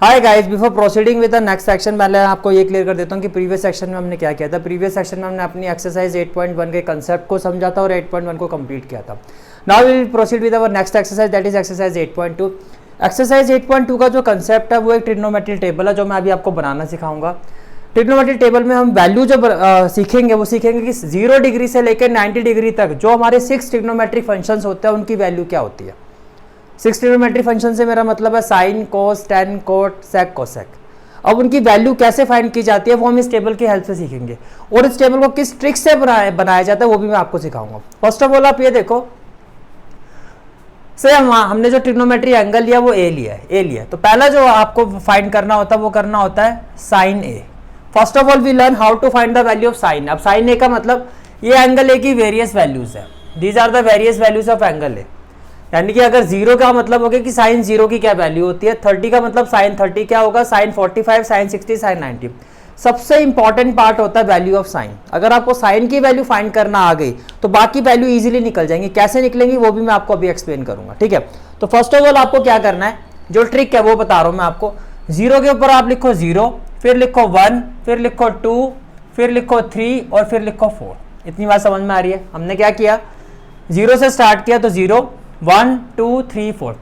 Hi guys, before proceeding with the next section पहले आपको ये क्लियर कर देता हूँ कि प्रीवियस सेक्शन में हमने क्या किया था। प्रीवियस सेक्शन में हमने अपनी एक्सरसाइज 8.1 के कंसेप्ट को समझा था और 8.1 को कंप्लीट किया था। Now we will proceed with our next exercise, that is exercise 8.2। Exercise 8.2 का जो कंसेप्ट है वो एक ट्रिग्नोमेट्री टेबल है जो मैं अभी आपको बनाना सिखाऊंगा। ट्रिग्नोमेट्री टेबल में हम वैल्यू जो सीखेंगे वो सीखेंगे कि 0 डिग्री से लेकर 90 डिग्री तक जो हमारे 6 ट्रिग्नोमेट्रिक फंक्शंस होते हैं उनकी वैल्यू क्या होती है। 6 ट्रिग्नोमेट्रिक फंक्शन से मेरा मतलब है साइन, कोस, टेन, कोट, सेक, कोसेक। अब उनकी वैल्यू कैसे फाइंड की जाती है वो हम इस टेबल की हेल्प से सीखेंगे और इस टेबल को किस ट्रिक से बनाया जाता है वो भी मैं आपको सिखाऊंगा। फर्स्ट ऑफ ऑल आप ये देखो, से हमने जो ट्रिग्नोमेट्री एंगल लिया वो ए लिया है। तो पहला जो आपको फाइंड करना होता है वो करना होता है sine A. First of all we learn how to find the value of sine. अब साइन ए का मतलब ये एंगल ए की वेरियस वैल्यूज है, these are the various values of angle A. यानी कि अगर 0 का मतलब हो गया कि साइन 0 की क्या वैल्यू होती है, 30 का मतलब साइन 30 क्या होगा, साइन 45, साइन 60, साइन 90। सबसे इंपॉर्टेंट पार्ट होता है वैल्यू ऑफ साइन। अगर आपको साइन की वैल्यू फाइंड करना आ गई तो बाकी वैल्यू इजीली निकल जाएंगी। कैसे निकलेंगी वो भी मैं आपको अभी एक्सप्लेन करूंगा, ठीक है। तो फर्स्ट ऑफ ऑल आपको क्या करना है, जो ट्रिक है वो बता रहा हूं मैं आपको। 0 के ऊपर आप लिखो 0, फिर लिखो 1, फिर लिखो 2, फिर लिखो 3 और फिर लिखो 4। इतनी बात समझ में आ रही है। हमने क्या किया, 0 से स्टार्ट किया तो 0, 1, 2, 3, 4।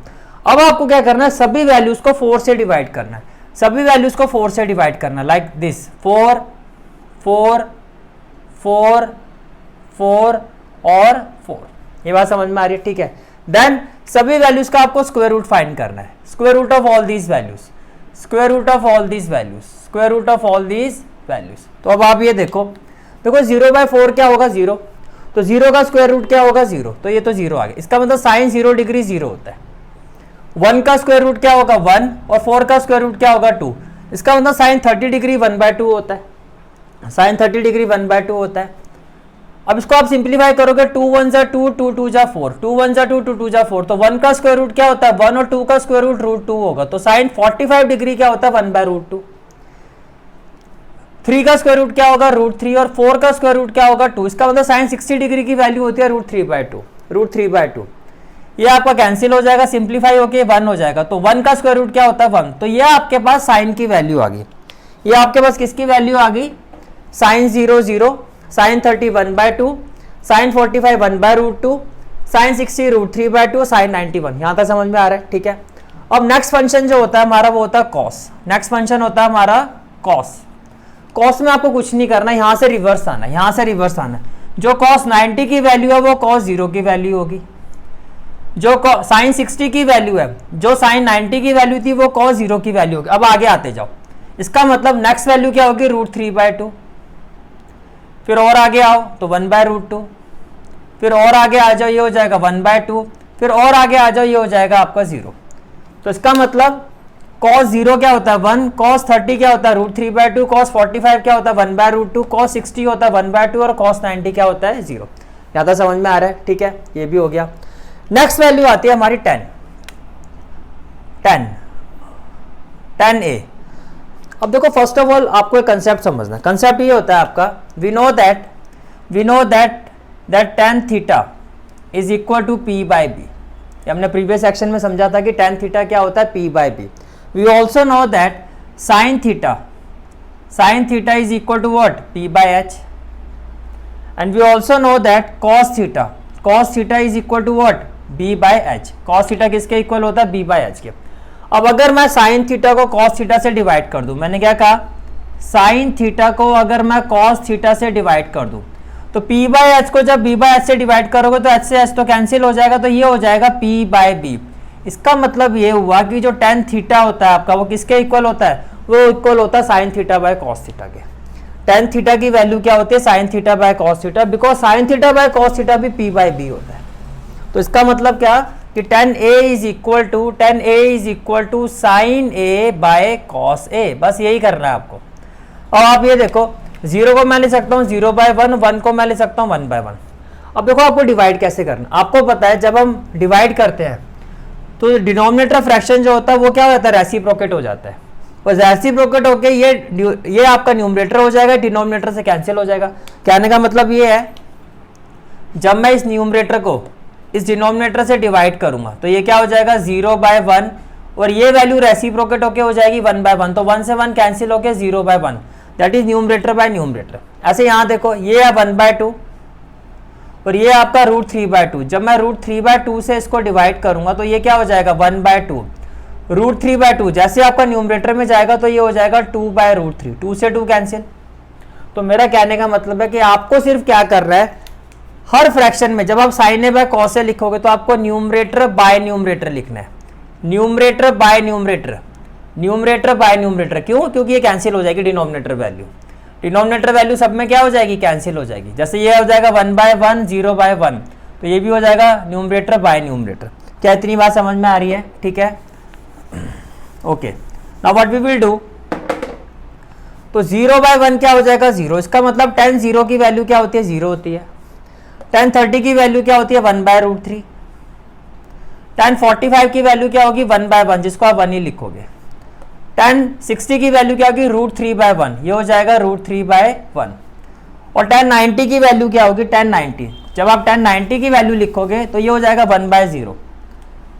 अब आपको क्या करना है, सभी वैल्यूज को 4 से डिवाइड करना है। सभी वैल्यूज को 4 से डिवाइड करना है, लाइक दिस 4, 4, 4, 4 और 4। ये बात समझ में आ रही है, ठीक है। देन सभी वैल्यूज का आपको स्क्वायर रूट फाइंड करना है। Square root of all these values, square root of all these values, square root of all these values. तो अब आप ये देखो 0/4 क्या होगा, 0। तो 0 का स्क्वायर रूट क्या होगा, 0। तो ये तो 0 आ गया। इसका मतलब साइन 0 डिग्री 0 होता है। 1 का स्क्वायर रूट क्या होगा, 1 और 4 का स्क्वायर रूट क्या होगा, 2। इसका मतलब साइन 30 डिग्री 1/2 होता है। साइन 30 डिग्री 1/2 होता है। अब इसको आप सिंप्लीफाई करोगे, 2 1 जा 2, 2 2 जा 4, 2 1 जा 2, 2 2 जा 4। तो 1 का स्क्वायर रूट क्या होता है, 1 और 2 का स्क्वायर रूट √2 होगा। तो साइन 45 डिग्री क्या होता है, 1/√2। 3 का स्क्वायर रूट क्या होगा, √3 और 4 का स्क्वायर रूट क्या होगा, 2। इसका मतलब साइन 60 डिग्री की वैल्यू होती है √3/2। ये आपका कैंसिल हो जाएगा, सिंप्लीफाई होके 1 हो जाएगा। तो 1 का स्क्वायर रूट क्या होता है, 1। तो ये आपके पास साइन की वैल्यू आ गई। ये आपके पास किसकी वैल्यू आ गई, sine 0 0, sine 30 1/2, sine 45 1/√2, sine 60 √3/2, sine 91। यहां तक समझ में आ रहा है, ठीक है। अब नेक्स्ट फंक्शन जो होता है हमारा वो होता है कॉस। नेक्स्ट फंक्शन होता है हमारा कॉस। कॉस में आपको कुछ नहीं करना, यहां से रिवर्स आना है, यहां से रिवर्स आना है। जो कॉस 90 की वैल्यू है वो कॉस 0 की वैल्यू होगी। जो साइन 60 की वैल्यू है, जो साइन 90 की वैल्यू थी वो कॉस 0 की वैल्यू होगी। अब आगे आते जाओ, इसका मतलब नेक्स्ट वैल्यू क्या होगी, √3/2। फिर और आगे आओ तो 1/√2। फिर और आगे आ जाओ, ये हो जाएगा 1/2। फिर और आगे आ जाओ, ये हो जाएगा आपका 0। तो इसका मतलब cos 0 क्या होता है, 1, cos 30 क्या होता है, √3/2, cos 45 क्या होता है, 1/√2, cos 60 होता है 1/2 और cos 90 क्या होता है, 0। यहां तक समझ में आ रहा है, ठीक है। ये भी हो गया। नेक्स्ट वैल्यू आती है हमारी 10a। अब देखो फर्स्ट ऑफ ऑल आपको एक कंसेप्ट समझना। कंसेप्ट ये होता है आपका, we know that tan theta is equal to p/b। हमने प्रीवियस सेक्शन में समझा था कि tan थीटा क्या होता है, p/b। We also know that sin theta is equal to what, p/h, and we also know that cos theta is equal to what, b/h। cos theta किसके equal होता है, b/h के। अब अगर मैं sin थीटा को cos थीटा से divide कर दूं, मैंने क्या कहा, sin थीटा को अगर मैं cos थीटा से डिवाइड कर दूं तो p/h को जब b/h से डिवाइड करोगे तो h से h तो कैंसिल हो जाएगा, तो ये हो जाएगा p/b। इसका मतलब ये हुआ कि जो tan थीटा होता है आपका वो किसके इक्वल होता है, वो इक्वल होता है sin theta by cos theta के। tan थीटा की वैल्यू क्या होती है, sin theta by cos theta, because sin theta by cos theta भी p/b होता है। तो इसका मतलब क्या कि tan a is equal to sin a by cos a। बस यही करना है आपको। और आप ये देखो 0 को मैं ले सकता हूँ 0/1, 1 को मैं ले सकता हूँ 1/1। अब देखो आपको डिवाइड कैसे करना। आपको पता है जब हम डिवाइड करते हैं तो डिनोमिनेटर फ्रैक्शन जो होता है वो क्या होता है, रेसिप्रोकेट हो जाता है। और रेसिप्रोकेट होके ये आपका न्यूमरेटर हो जाएगा, डिनोमिनेटर से कैंसिल हो जाएगा। कहने का मतलब ये है, जब मैं इस न्यूमरेटर को इस डिनोमिनेटर से डिवाइड करूंगा तो ये क्या हो जाएगा, 0/1 और ये वैल्यू रेसिप्रोकेट होके हो जाएगी 1/1, तो 1 से 1 कैंसिल होके 0/1, that is numerator bye numerator. ऐसे यहाँ देखो ये है 1/2 और ये आपका √3/2। जब मैं √3/2 से इसको डिवाइड करूंगा तो ये क्या हो जाएगा 1/2, √3/2 जैसे आपका न्यूमरेटर में जाएगा तो ये हो जाएगा 2/√3, 2 से 2 कैंसिल। तो मेरा कहने का मतलब है कि आपको सिर्फ क्या कर रहा है, हर फ्रैक्शन में जब आप sign A by cos A लिखोगे तो आपको न्यूमरेटर बाय न्यूमरेटर लिखना है, numerator bye numerator, numerator bye numerator. क्यों? क्योंकि ये कैंसिल हो जाएगी डिनोमिनेटर वैल्यू, डिनोमिनेटर वैल्यू सब में क्या हो जाएगी, कैंसिल हो जाएगी। जैसे ये हो जाएगा 1/1, 0/1, तो ये भी हो जाएगा न्यूमरेटर बाय न्यूमरेटर। क्या इतनी बात समझ में आ रही है? ठीक है, okay. Now what we will do, तो 0/1 क्या हो जाएगा 0, इसका मतलब tan 0 की वैल्यू क्या होती है 0 होती है, tan 30 की वैल्यू क्या होती है 1/√3, tan 45 की वैल्यू क्या होगी 1/1, जिसको आप 1 ही लिखोगे, tan 60 की वैल्यू क्या होगी √3/1, ये हो जाएगा √3/1, और tan 90 की वैल्यू क्या होगी tan 90, जब आप tan 90 की वैल्यू लिखोगे तो ये हो जाएगा 1/0,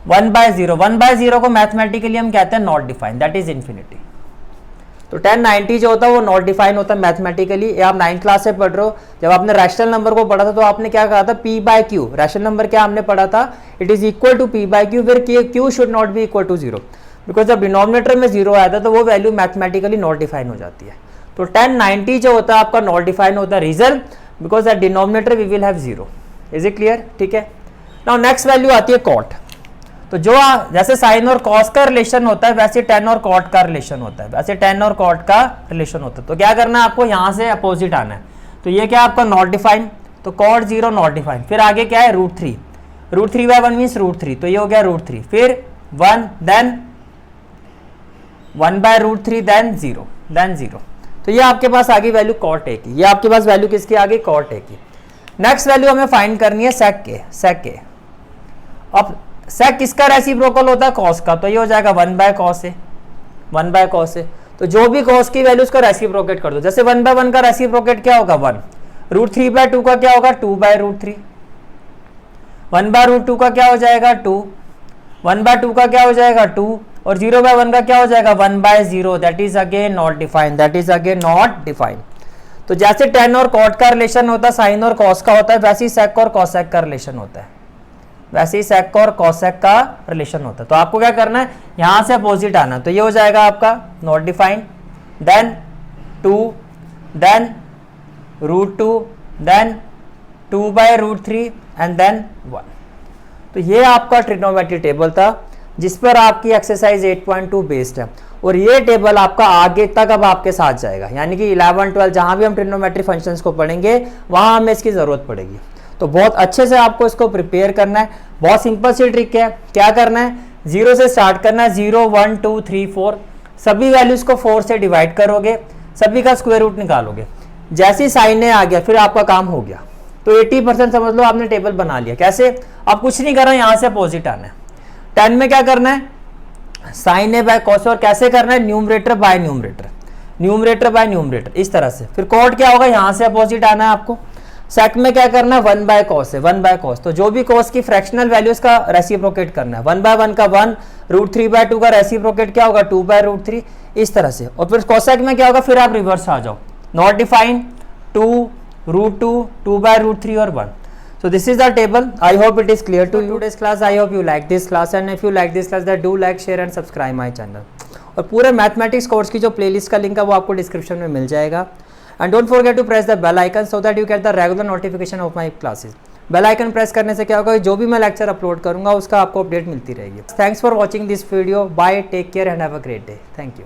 1/0, 1/0 को मैथमेटिकली हम कहते हैं not defined, that is infinity. तो tan 90 जो होता है वो नॉट डिफाइन होता है मैथमेटिकली। आप 9th क्लास से पढ़ रहे हो, जब आपने रैशनल नंबर को पढ़ा था तो आपने क्या कहा था p/q, रैशनल नंबर क्या हमने पढ़ा था, it is equal to p/q where q should not be equal to 0, because जब डिनोमिनेटर में 0 आया था तो वो वैल्यू मैथमेटिकली नॉट डिफाइन हो जाती है। तो tan 90 जो होता है आपका नॉट डिफाइन होता है, reason because at denominator we will have 0। Is it clear? ठीक है। नाउ नेक्स्ट वैल्यू आती है कॉट। तो जो जैसे साइन और कॉस का रिलेशन होता है वैसे टेन और कॉट का रिलेशन होता है, वैसे टेन और कॉट का रिलेशन होता है। तो क्या करना है आपको, यहां से अपोजिट आना है। तो ये क्या आपका नॉट डिफाइन, तो कॉट 0 नॉट डिफाइन, फिर आगे क्या है √3, √3/1 मीन्स √3, तो ये हो गया √3, फिर 1, देन 1/√3, देन 0। तो ये आपके पास आ गई वैल्यू कॉट ए की, ये आपके पास वैल्यू किसकी आ गई, कॉट ए की। नेक्स्ट वैल्यू हमें फाइंड करनी है सेक के। अब सेक किसका रेसिप्रोकल होता है, कॉस का, तो ये हो जाएगा 1/cos ए, 1/cos ए। तो जो भी कॉस की वैल्यू उसका रेसिप्रोकेट कर दो, जैसे 1/1 का रेसिप्रोकेट क्या होगा 1, √3/2 का क्या होगा 2/√3, 1/√2 का क्या हो जाएगा 2, 1/2 का क्या हो जाएगा 2, और 0/1 का क्या हो जाएगा 1/0, that is again not defined, that is again not defined. तो जैसे टेन और कॉट का रिलेशन होता है, साइन और कॉस का होता है, वैसे ही सेक और कॉसेक का रिलेशन होता है, वैसे ही सेक और कॉसेक का रिलेशन होता है। तो आपको क्या करना है, यहां से अपोजिट आना, तो ये हो जाएगा आपका not defined, then 2, then √2, then 2/√3 and then 1। तो ये आपका ट्रिग्नोमेट्री टेबल था जिस पर आपकी एक्सरसाइज 8.2 बेस्ड है, और ये टेबल आपका आगे तक अब आपके साथ जाएगा, यानी कि 11, 12 जहां भी हम ट्रिग्नोमेट्री फंक्शंस को पढ़ेंगे वहां हमें इसकी जरूरत पड़ेगी। तो बहुत अच्छे से आपको इसको प्रिपेयर करना है। बहुत सिंपल सी ट्रिक है, क्या करना है, 0 से स्टार्ट करना है, 0, 1, 2, 3, 4, सभी वैल्यूज को 4 से डिवाइड करोगे, सभी का स्क्वायर रूट निकालोगे, जैसे साइन ए आ गया फिर आपका काम हो गया। तो 80% समझ लो आपने टेबल बना लिया। कैसे, आप कुछ नहीं कर रहे, यहां से अपोजिट आना है। 10 में क्या करना है, साइन ए बाय कॉस, और कैसे करना है, numerator bye numerator, numerator bye numerator, इस तरह से। फिर कॉट क्या होगा, यहां से अपोजिट आना है आपको। सेक में क्या करना है, 1/cos है, 1/cos, तो जो भी cos की फ्रैक्शनल वैल्यूज का रेसिप्रोकेट करना है, 1/1 का 1, √3/2 का रेसिप्रोकेट क्या होगा 2/√3, इस तरह से। और फिर कोसेक में क्या होगा, फिर आप रिवर्स आ जाओ, नॉट डिफाइंड, 2, √2, 2/√3 और 1। So this is the table. I hope it is clear to you. Today's class. I hope you like this class, and if you like this class, then do like, share and subscribe my channel. और पूरे mathematics course की जो playlist का link है वो आपको description में मिल जाएगा। And don't forget to press the bell icon so that you get the regular notification of my classes. Bell icon press करने से क्या होगा, जो भी मैं लेक्चर अपलोड करूंगा उसका आपको अपडेट मिलती रहेगी। Thanks for watching this video, bye, take care and have a great day. Thank you.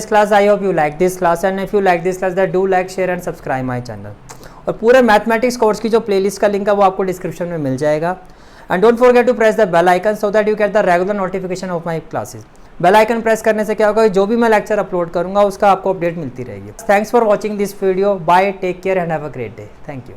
class. I hope you like this class, and if you like this class, then do like, share and subscribe my channel. और पूरे mathematics course की जो playlist का link है वो आपको description में मिल जाएगा. And don't forget to press the bell icon so that you get the regular notification of my classes. Bell icon press करने से क्या होगा, जो भी मैं लेक्चर अपलोड करूंगा उसका आपको अपडेट मिलती रहेगी. Thanks for watching this video. Bye, take care and have a great day. Thank you.